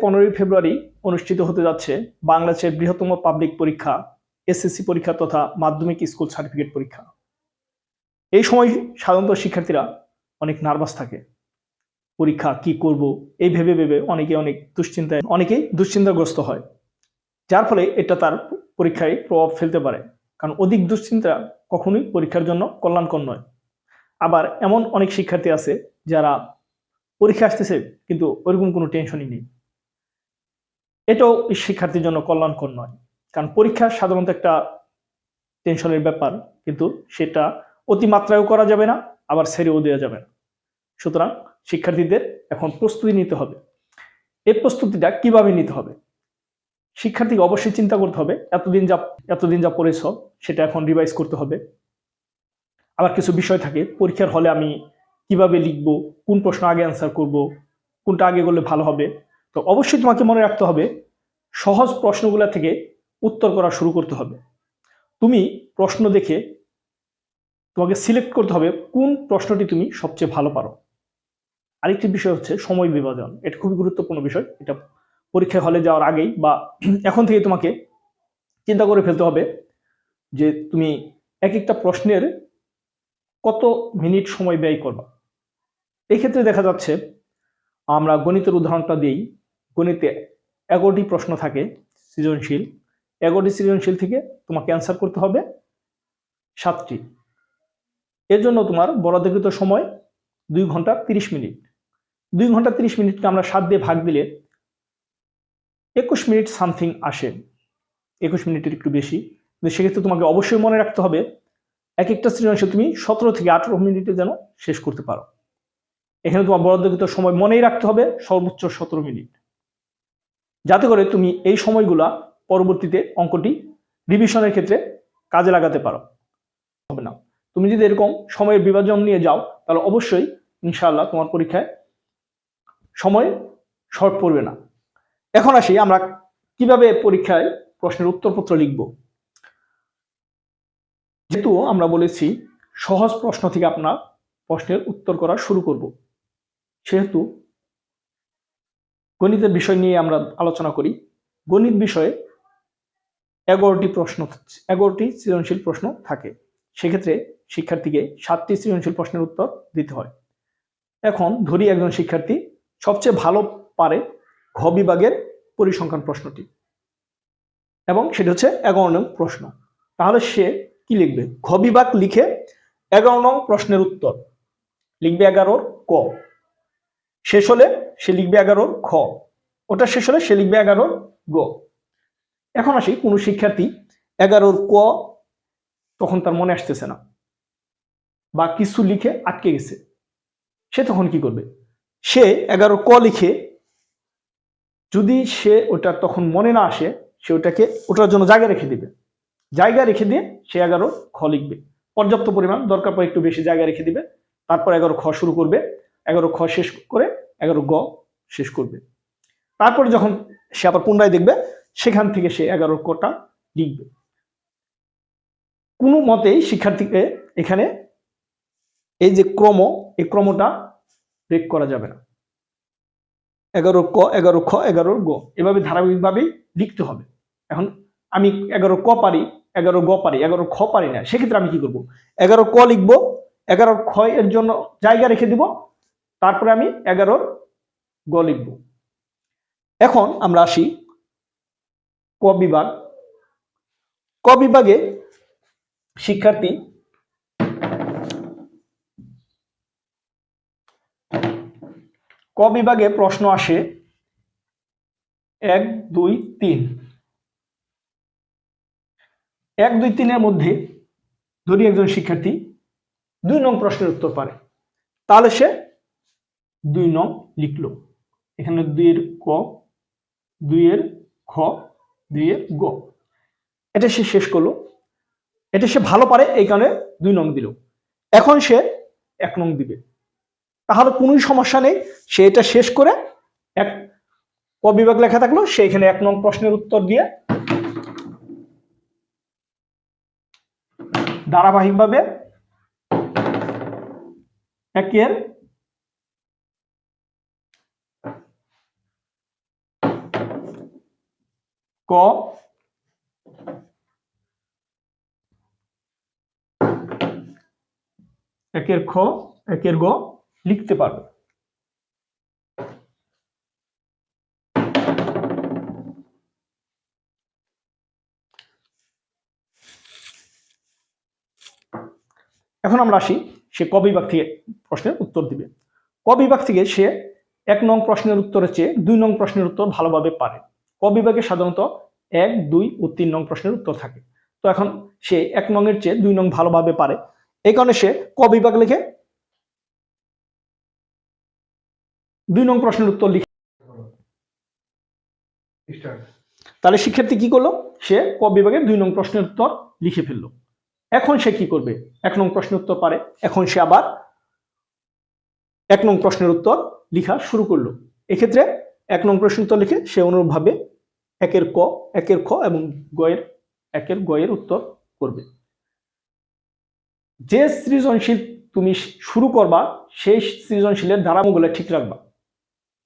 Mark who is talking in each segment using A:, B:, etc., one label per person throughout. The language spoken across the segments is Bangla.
A: 15 ফেব্রুয়ারি অনুষ্ঠিত হতে যাচ্ছে বাংলাদেশের বৃহত্তম পাবলিক পরীক্ষা এসএসসি পরীক্ষা তথা মাধ্যমিক স্কুল সার্টিফিকেট পরীক্ষা। এই সময় সাধারণত শিক্ষার্থীরা অনেক নার্ভাস থাকে, পরীক্ষা কি করব এই ভেবে ভেবে অনেকেই দুশ্চিন্তাগ্রস্ত হয়, যার ফলে এটা তার পরীক্ষায় প্রভাব ফেলতে পারে। কারণ অধিক দুশ্চিন্তা কখনোই পরীক্ষার জন্য কল্যাণকর নয়। আবার এমন অনেক শিক্ষার্থী আছে যারা পরীক্ষা আসতেছে কিন্তু ওইরকম কোনো টেনশনই নেই, এটাও শিক্ষার্থীর জন্য কল্যাণকর নয়। কারণ পরীক্ষা সাধারণত একটা টেনশনের ব্যাপার, কিন্তু সেটা অতিমাত্রায়ও করা যাবে না, আবার ছেড়েও দেওয়া যাবে না। সুতরাং শিক্ষার্থীদের এখন প্রস্তুতি নিতে হবে। এই প্রস্তুতিটা কিভাবে নিতে হবে শিক্ষার্থীকে অবশ্যই চিন্তা করতে হবে। এতদিন যা পড়েছ সেটা এখন রিভাইজ করতে হবে। আবার কিছু বিষয় থাকে পরীক্ষার হলে আমি কিভাবে লিখবো, কোন প্রশ্ন আগে অ্যান্সার করব, কোনটা আগে করলে ভালো হবে। তো অবশ্যই তোমাকে মনে রাখতে হবে সহজ প্রশ্নগুলো থেকে উত্তর করা শুরু করতে হবে। তুমি প্রশ্ন দেখে তোমাকে সিলেক্ট করতে হবে কোন প্রশ্নটি তুমি সবচেয়ে ভালো পারো। আরেকটি বিষয় হচ্ছে সময় বিভাজন। এটা খুবই গুরুত্বপূর্ণ বিষয়। এটা পরীক্ষা হলে যাওয়ার আগেই বা এখন থেকে তোমাকে চিন্তা করে ফেলতে হবে যে তুমি এক একটা প্রশ্নের কত মিনিট সময় ব্যয় করবা। এই ক্ষেত্রে দেখা যাচ্ছে আমরা গণিতের উদাহরণটা দিই। গণিতে 11টি প্রশ্ন থাকে সৃজনশীল। 11টি সৃজনশীল থেকে তোমাকে অ্যান্সার করতে হবে 7টি। এর জন্য তোমার বরাদ্দকৃত সময় 2 ঘন্টা 30 মিনিট। 2 ঘন্টা 30 মিনিটকে আমরা 7 দিয়ে ভাগ দিলে 21 মিনিট সামথিং আসে। 21 মিনিটের একটু বেশি, কিন্তু সেক্ষেত্রে তোমাকে অবশ্যই মনে রাখতে হবে এক একটা সৃজনশীল তুমি 17 থেকে 18 মিনিটে যেন শেষ করতে পারো। এখানে তোমার বরাদ্দকৃত সময় মনেই রাখতে হবে সর্বোচ্চ 17 মিনিট, যাতে করে তুমি এই সময়গুলা পরবর্তীতে অঙ্কটি রিভিশনের ক্ষেত্রে কাজে লাগাতে পারো। হবে না, তুমি যদি এরকম সময়ের বিভাজন নিয়ে যাও তাহলে অবশ্যই ইনশাআল্লাহ তোমার পরীক্ষায় সময় শর্ট পড়বে না। এখন আসি আমরা কিভাবে পরীক্ষায় প্রশ্নের উত্তরপত্র লিখব। যেহেতু আমরা বলেছি সহজ প্রশ্ন থেকে আপনার প্রশ্নের উত্তর করা শুরু করব, সেহেতু গণিতের বিষয় নিয়ে আমরা আলোচনা করি। গণিত বিষয়ে 11টি সৃজনশীল প্রশ্ন থাকে। সেক্ষেত্রে শিক্ষার্থীকে 7টি সৃজনশীল প্রশ্নের উত্তর দিতে হয়। এখন ধরি একজন শিক্ষার্থী সবচেয়ে ভালো পারে ঘ বিভাগের পরিসংখ্যান প্রশ্নটি, এবং সেটা হচ্ছে 11 নং প্রশ্ন। তাহলে সে কি লিখবে? ঘ বিভাগ লিখে 11 নং প্রশ্নের উত্তর লিখবে 11 ক। শেষ হলে সে লিখবে 11 খ। ওটা শেষ হলে সে লিখবে 11 গ। এখন আসি কোনো শিক্ষার্থী 11 ক তখন তার মনে আসতেছে না বা কিছু লিখে আটকে গেছে, সে তখন কি করবে? সে 11 ক লিখে, যদি সে ওটা তখন মনে না আসে সে ওটার জন্য জায়গা রেখে দিবে। জায়গা রেখে দিয়ে সে 11 খ লিখবে। পর্যাপ্ত পরিমাণ, দরকার পড়ে একটু বেশি জায়গা রেখে দিবে। তারপর 11 খ শুরু করবে, 11 খ শেষ করে 11 গ শেষ করবে। তারপরে যখন সে আবার পুনরায় দেখবে সেখান থেকে সে 11 কটা লিখবে। কোনো মতেই শিক্ষার্থীকে এখানে এই যে এই ক্রমটা ব্রেক করা যাবে না। 11 ক 11 খ 11 গ এভাবে ধারাবাহিকভাবেই লিখতে হবে। এখন আমি 11 ক পারি, 11 গ পারি, 11 খ পারি না, সেক্ষেত্রে আমি কি করব? 11 ক লিখবো, 11 খ এর জন্য জায়গা রেখে দিব, তারপরে আমি 11 গ লিখব। এখন আমরা আসি ক বিভাগ। ক বিভাগে শিক্ষার্থী ক বিভাগে প্রশ্ন আসে 1, 2, 3। 1, 2, 3 এর মধ্যে ধরি একজন শিক্ষার্থী 2 নং প্রশ্নের উত্তর পারে, তাহলে সে 2 নং লিখলো। এখানে 2 এর ক, 2 এর খ, 2 এর গ, এটা সে শেষ করলো। এটা সে ভালো পারে এই কারণে 2 নং দিল। এখন সে 1 নং দিবে, তাহলে কোনো সমস্যা নেই। সে এটা শেষ করে ক বিভাগ লেখা থাকলো, সে এখানে 1 নং প্রশ্নের উত্তর দিয়ে ধারাবাহিকভাবে 1 এর ক, একের খ, একের গ লিখতে পারবে। এখন আমরা আসি সে ক বিভাগ থেকে প্রশ্নের উত্তর দিবে। ক বিভাগ থেকে সে 1 নং প্রশ্নের উত্তরের চেয়ে 2 নং প্রশ্নের উত্তর ভালোভাবে পারে। ক বিভাগে সাধারণত 1, 2 ও 3 নং প্রশ্নের উত্তর থাকে। তো এখন সে 1 নং এর চেয়ে 2 নং ভালোভাবে পারে, এই কারণে সে ক বিভাগ লিখে 2 নং প্রশ্নের উত্তর লিখে। তাহলে শিক্ষার্থী কি করলো? সে ক বিভাগের 2 নং প্রশ্নের উত্তর লিখে ফেললো। এখন সে কি করবে? 1 নং প্রশ্নের উত্তর পারে, এখন সে আবার 1 নং প্রশ্নের উত্তর লেখা শুরু করলো। এক্ষেত্রে 1 নং প্রশ্নের উত্তর লিখে সে অনুরূপভাবে একের ক, একের খ এবং একের গ এর উত্তর করবে। যে সৃজনশীল তুমি শুরু করবা সেই সৃজনশীলের ধারাগুলো ঠিক রাখবা।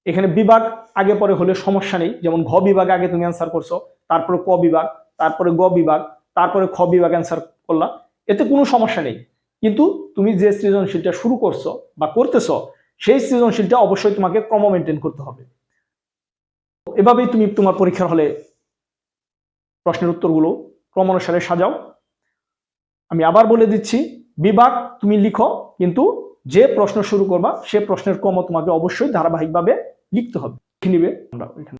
A: এখানে বিভাগ আগে পরে হলে সমস্যা নেই, যেমন ঘ বিভাগ আগে তুমি অ্যান্সার করছো, তারপরে ক বিভাগ, তারপরে গ বিভাগ, তারপরে খ বিভাগ অ্যান্সার করলা, এতে কোনো সমস্যা নেই। কিন্তু তুমি যে সৃজনশীলটা শুরু করছো বা করতেছো সেই সৃজনশীলটা অবশ্যই তোমাকে ক্রম মেনটেন করতে হবে। এভাবেই তুমি তোমার পরীক্ষার হলে প্রশ্নের উত্তরগুলো ক্রম অনুসারে সাজাও। আমি আবার বলে দিচ্ছি, বিভাগ তুমি লিখো, কিন্তু যে প্রশ্ন শুরু করবা সে প্রশ্নের ক্রম তোমাকে অবশ্যই ধারাবাহিকভাবে লিখতে হবে। নিবে আমরা